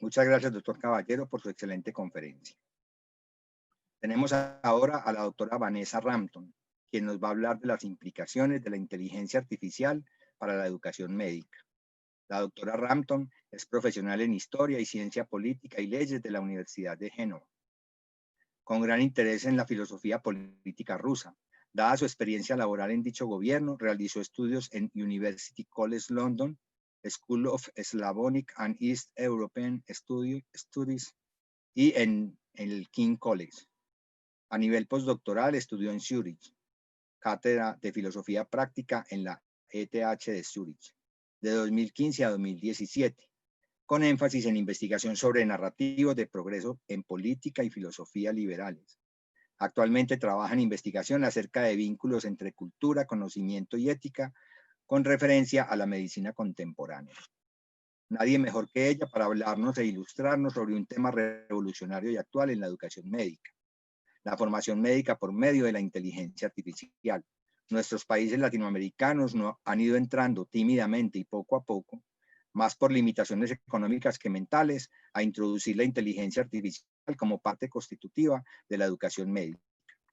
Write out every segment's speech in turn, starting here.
Muchas gracias, doctor Caballero, por su excelente conferencia. Tenemos ahora a la doctora Vanessa Rampton, quien nos va a hablar de las implicaciones de la inteligencia artificial para la educación médica. La doctora Rampton es profesional en Historia y Ciencia Política y Leyes de la Universidad de Génova. Con gran interés en la filosofía política rusa, dada su experiencia laboral en dicho gobierno, realizó estudios en University College London, School of Slavonic and East European Studies y en el King College. A nivel postdoctoral estudió en Zurich, cátedra de filosofía práctica en la ETH de Zurich, de 2015 a 2017, con énfasis en investigación sobre narrativos de progreso en política y filosofía liberales. Actualmente trabaja en investigación acerca de vínculos entre cultura, conocimiento y ética, con referencia a la medicina contemporánea. Nadie mejor que ella para hablarnos e ilustrarnos sobre un tema revolucionario y actual en la educación médica: la formación médica por medio de la inteligencia artificial. Nuestros países latinoamericanos han ido entrando tímidamente y poco a poco, más por limitaciones económicas que mentales, a introducir la inteligencia artificial como parte constitutiva de la educación médica.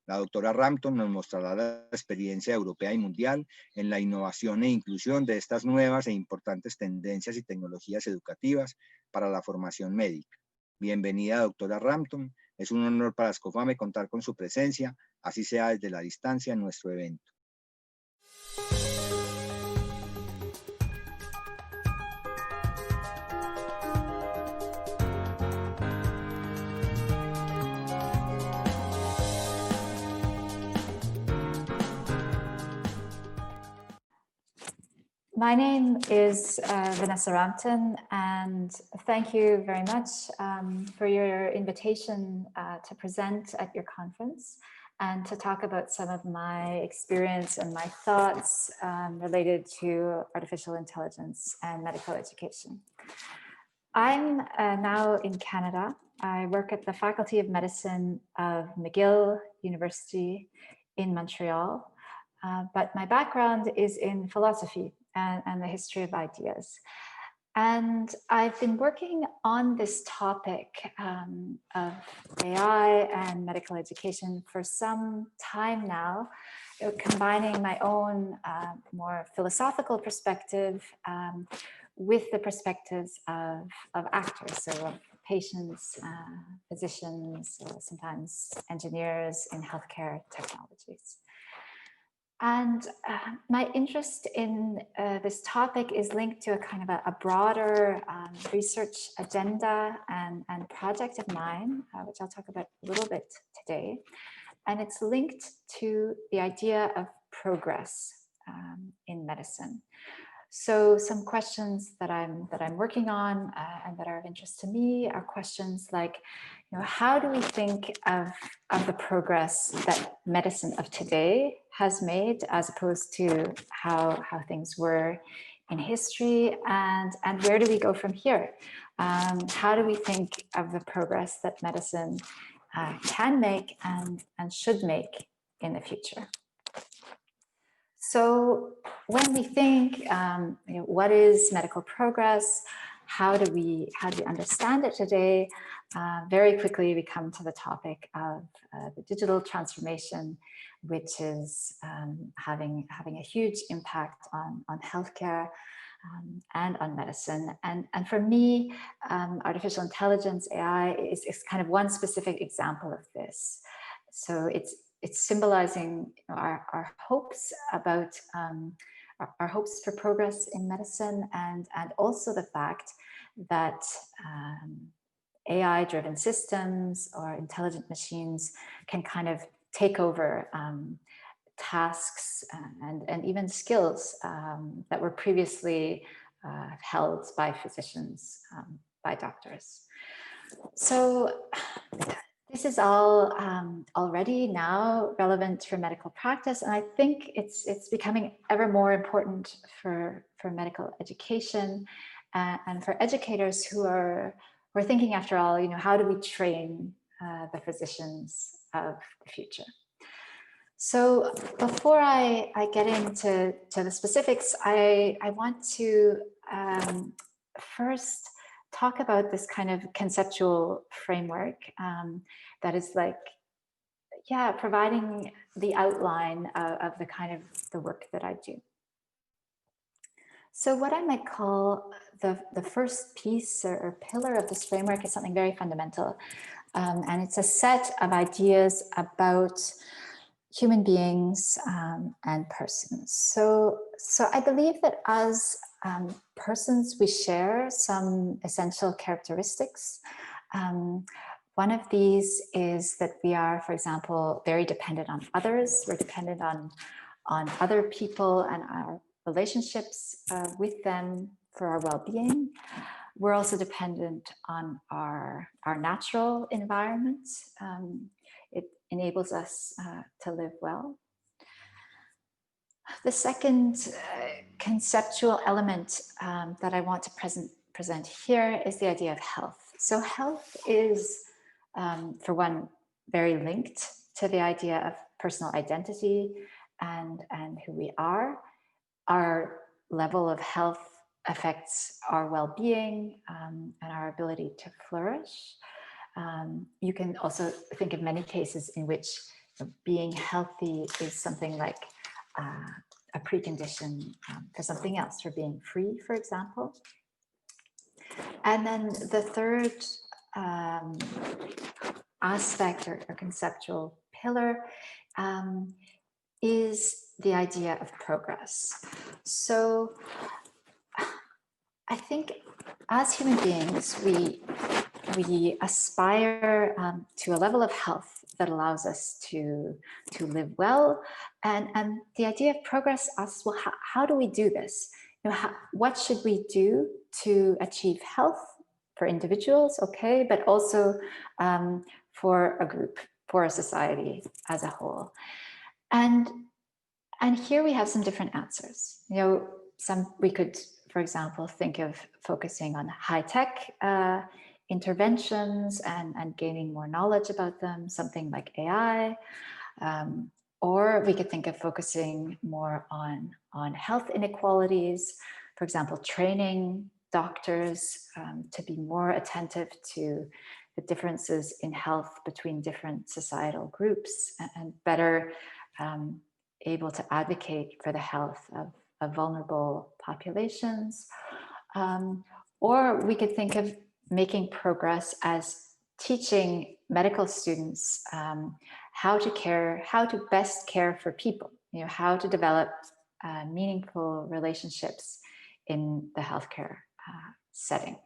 La doctora Rampton nos mostrará la experiencia europea y mundial en la innovación e inclusión de estas nuevas e importantes tendencias y tecnologías educativas para la formación médica. Bienvenida, doctora Rampton. Es un honor para Scofame contar con su presencia, así sea desde la distancia, en nuestro evento. My name is Vanessa Rampton, and thank you very much for your invitation to present at your conference and to talk about some of my experience and my thoughts related to artificial intelligence and medical education. I'm now in Canada. I work at the Faculty of Medicine of McGill University in Montreal, but my background is in philosophy and the history of ideas. And I've been working on this topic of AI and medical education for some time now, combining my own more philosophical perspective with the perspectives of actors, so of patients, physicians, sometimes engineers in healthcare technologies. And my interest in this topic is linked to a kind of a broader research agenda and project of mine, which I'll talk about a little bit today. And it's linked to the idea of progress in medicine. So some questions that I'm working on and that are of interest to me are questions like, how do we think of the progress that medicine of today has made as opposed to how things were in history, and where do we go from here? How do we think of the progress that medicine can make and should make in the future? So when we think, what is medical progress? How do we understand it today? Very quickly, we come to the topic of the digital transformation, which is having a huge impact on healthcare and on medicine. And for me, artificial intelligence, AI, is kind of one specific example of this. So it's symbolizing our hopes about our hopes for progress in medicine, and also the fact that AI-driven systems or intelligent machines can kind of take over tasks and even skills that were previously held by physicians, by doctors. So this is all already now relevant for medical practice, and I think it's becoming ever more important for medical education and for educators who are thinking, after all, how do we train the physicians of the future? So before I get into the specifics, I want to first talk about this kind of conceptual framework that is like, yeah, providing the outline of the kind of the work that I do. So what I might call the first piece or pillar of this framework is something very fundamental. And it's a set of ideas about human beings and persons. So I believe that as persons, we share some essential characteristics. One of these is that we are, for example, very dependent on others. We're dependent on other people and our relationships with them for our well-being. We're also dependent on our natural environment. It enables us to live well. The second conceptual element that I want to present here is the idea of health. So health is, for one, very linked to the idea of personal identity and who we are. Our level of health affects our well-being and our ability to flourish. You can also think of many cases in which being healthy is something like a precondition for something else, for being free, for example. And then the third aspect or conceptual pillar is the idea of progress. So I think as human beings, we aspire to a level of health that allows us to live well. And the idea of progress asks, well, how do we do this? You know, what should we do to achieve health for individuals, okay, but also for a group, for a society as a whole? And here we have some different answers. You know, we could, for example, think of focusing on high-tech interventions and gaining more knowledge about them, something like AI. Or we could think of focusing more on health inequalities, for example, training doctors to be more attentive to the differences in health between different societal groups and better able to advocate for the health of vulnerable populations. Or we could think of making progress as teaching medical students how to best care for people, you know, how to develop meaningful relationships in the healthcare setting.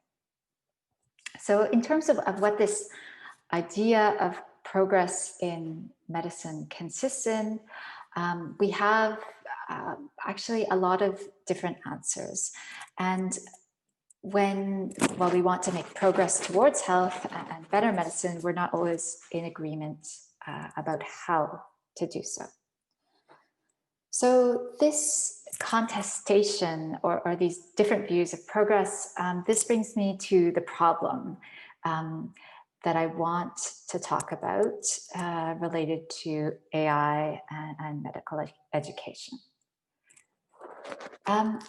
So in terms of what this idea of progress in medicine consists in, we have actually a lot of different answers. And while we want to make progress towards health and better medicine, we're not always in agreement about how to do so. So this contestation or these different views of progress, this brings me to the problem that I want to talk about related to AI and medical education.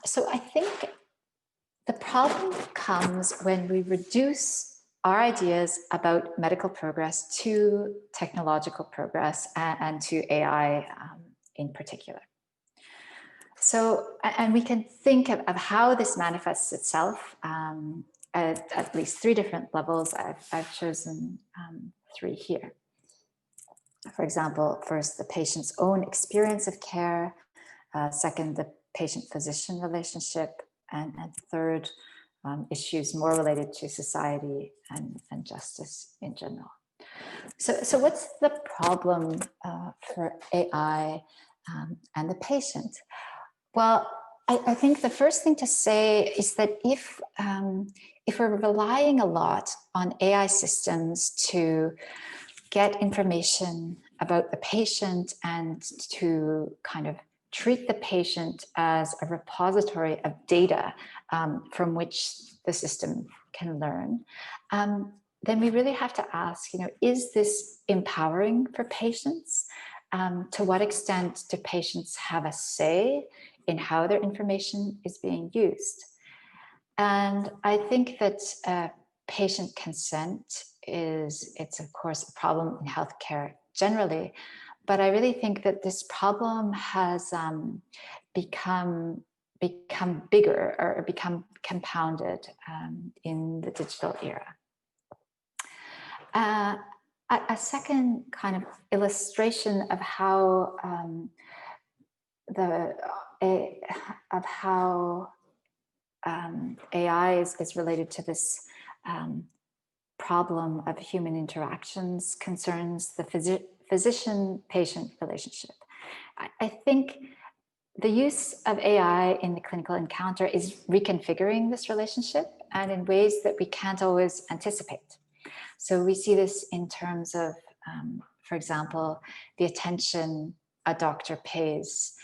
So I think the problem comes when we reduce our ideas about medical progress to technological progress and to AI in particular. So, and we can think of how this manifests itself at least three different levels. I've chosen three here. For example, first, the patient's own experience of care. Second, the patient-physician relationship. And third, issues more related to society and justice in general. So what's the problem for AI and the patient? Well, I think the first thing to say is that if we're relying a lot on AI systems to get information about the patient and to kind of treat the patient as a repository of data from which the system can learn, then we really have to ask, you know, is this empowering for patients? To what extent do patients have a say in how their information is being used? And I think that patient consent it's of course a problem in healthcare generally, but I really think that this problem has become bigger or become compounded in the digital era. A second kind of illustration of how AI is related to this problem of human interactions concerns the physician-patient relationship. I think the use of AI in the clinical encounter is reconfiguring this relationship and in ways that we can't always anticipate. So we see this in terms of, for example, the attention a doctor pays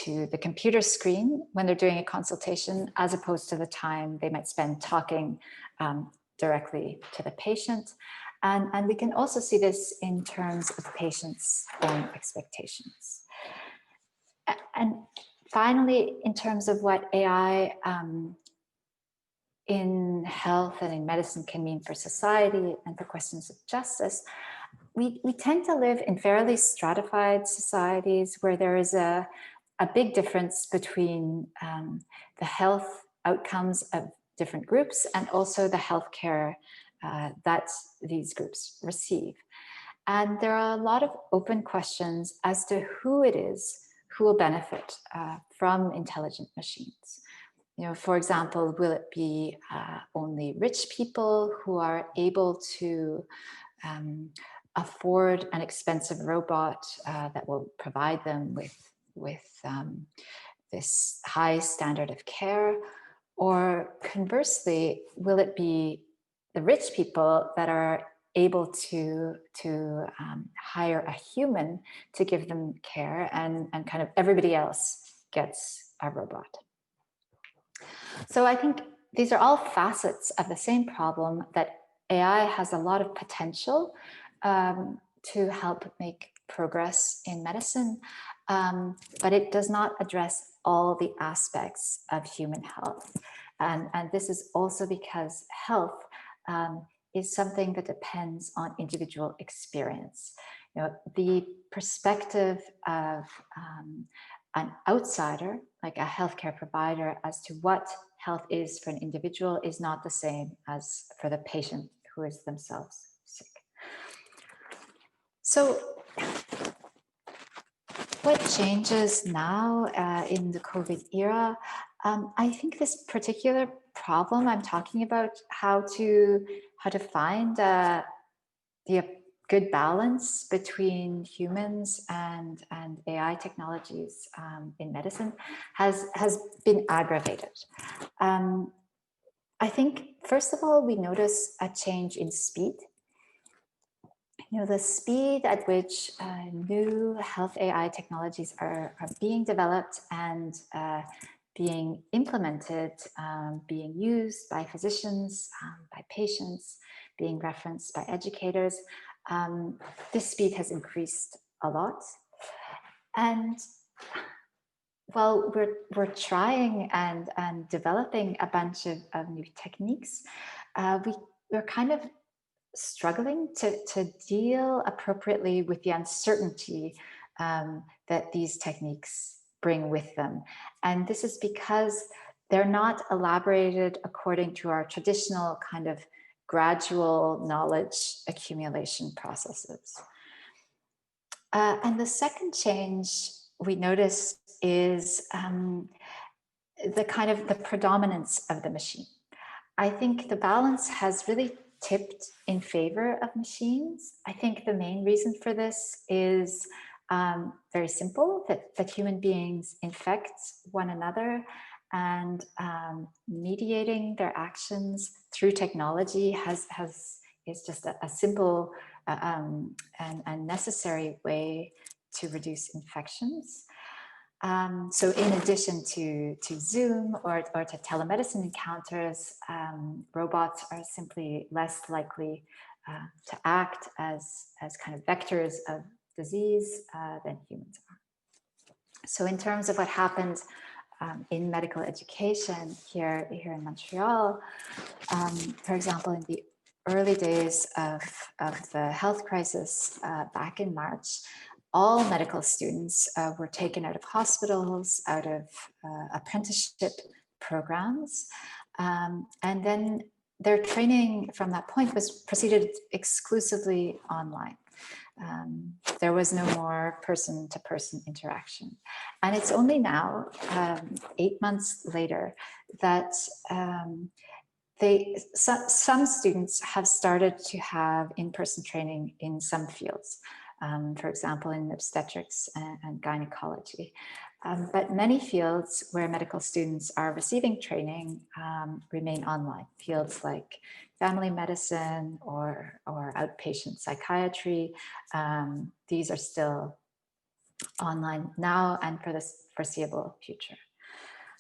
to the computer screen when they're doing a consultation, as opposed to the time they might spend talking directly to the patient. And we can also see this in terms of patients' own expectations. And finally, in terms of what AI in health and in medicine can mean for society and for questions of justice, we tend to live in fairly stratified societies where there is a big difference between the health outcomes of different groups and also the healthcare that these groups receive. And there are a lot of open questions as to who it is who will benefit from intelligent machines. You know, for example, will it be only rich people who are able to afford an expensive robot that will provide them with this high standard of care? Or conversely, will it be the rich people that are able to hire a human to give them care, and kind of everybody else gets a robot? So I think these are all facets of the same problem, that AI has a lot of potential to help make progress in medicine, but it does not address all the aspects of human health. And this is also because health is something that depends on individual experience. You know, the perspective of an outsider, like a healthcare provider, as to what health is for an individual is not the same as for the patient who is themselves sick. So what changes now in the COVID era? I think this particular problem I'm talking about, how to find the good balance between humans and AI technologies in medicine has been aggravated. I think, first of all, we notice a change in speed. You know, the speed at which new health AI technologies are being developed and being implemented, being used by physicians, by patients, being referenced by educators, this speed has increased a lot. And while we're trying and developing a bunch of new techniques, we're kind of struggling to deal appropriately with the uncertainty that these techniques bring with them. And this is because they're not elaborated according to our traditional kind of gradual knowledge accumulation processes. And the second change we notice is the kind of the predominance of the machine. I think the balance has really tipped in favor of machines. I think the main reason for this is very simple, that human beings infect one another, and mediating their actions through technology is just a simple and necessary way to reduce infections. So in addition to Zoom or to telemedicine encounters, robots are simply less likely to act as kind of vectors of disease than humans are. So in terms of what happens in medical education here in Montreal. For example, in the early days of the health crisis back in March, all medical students were taken out of hospitals, out of apprenticeship programs, and then their training from that point was proceeded exclusively online. There was no more person-to-person interaction. And it's only now, 8 months later, that some students have started to have in-person training in some fields, for example, in obstetrics and gynecology. But many fields where medical students are receiving training remain online. Fields like family medicine or outpatient psychiatry, these are still online now and for the foreseeable future.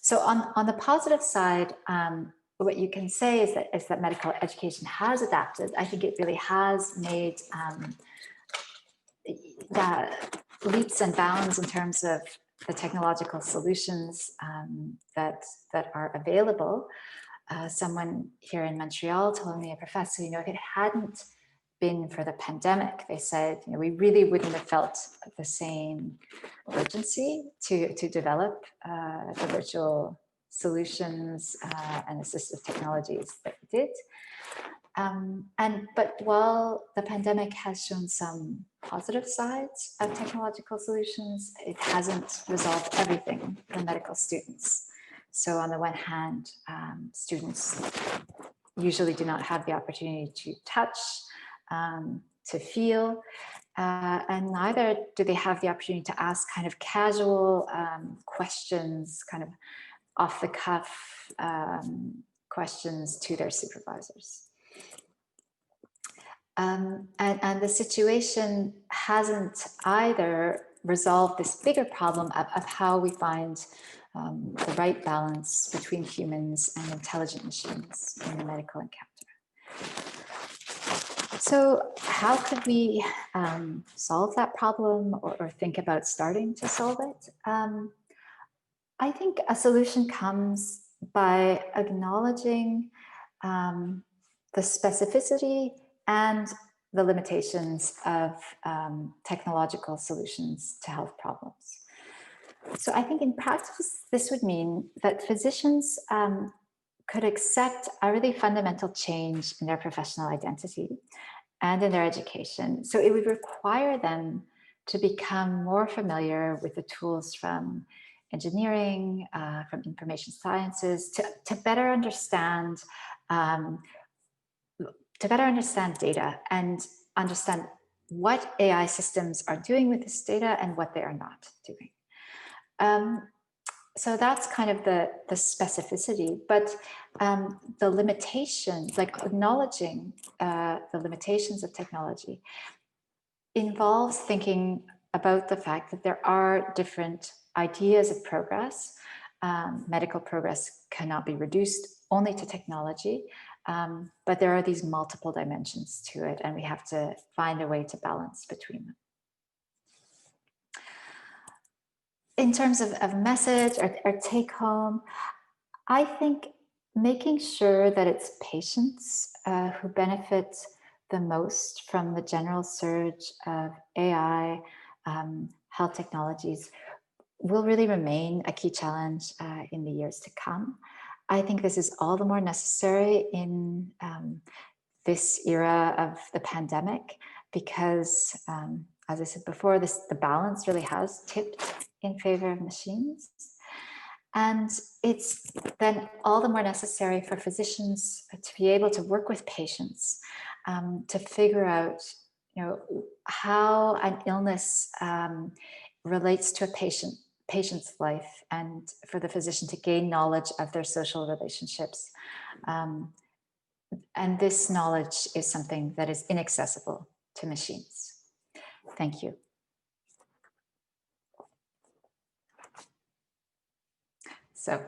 So on the positive side, what you can say is that medical education has adapted. I think it really has made leaps and bounds in terms of the technological solutions that are available. Someone here in Montreal told me, a professor, if it hadn't been for the pandemic, they said, we really wouldn't have felt the same urgency to develop the virtual solutions and assistive technologies that we did. But while the pandemic has shown some positive sides of technological solutions, it hasn't resolved everything for medical students. So on the one hand, students usually do not have the opportunity to touch, to feel, and neither do they have the opportunity to ask kind of casual questions, kind of off the cuff questions to their supervisors. And the situation hasn't either resolved this bigger problem of how we find the right balance between humans and intelligent machines in the medical encounter. So how could we solve that problem or think about starting to solve it? I think a solution comes by acknowledging the specificity and the limitations of technological solutions to health problems. So I think in practice, this would mean that physicians could accept a really fundamental change in their professional identity and in their education. So it would require them to become more familiar with the tools from engineering, from information sciences, to better understand data and understand what AI systems are doing with this data and what they are not doing. So that's kind of the specificity, but the limitations, like acknowledging the limitations of technology, involves thinking about the fact that there are different ideas of progress. Medical progress cannot be reduced only to technology, but there are these multiple dimensions to it, and we have to find a way to balance between them. In terms of message or take home, I think making sure that it's patients who benefit the most from the general surge of AI, health technologies, will really remain a key challenge in the years to come. I think this is all the more necessary in this era of the pandemic because, as I said before, the balance really has tipped in favor of machines. And it's then all the more necessary for physicians to be able to work with patients to figure out, how an illness relates to a patient's life, and for the physician to gain knowledge of their social relationships. And this knowledge is something that is inaccessible to machines. Thank you. So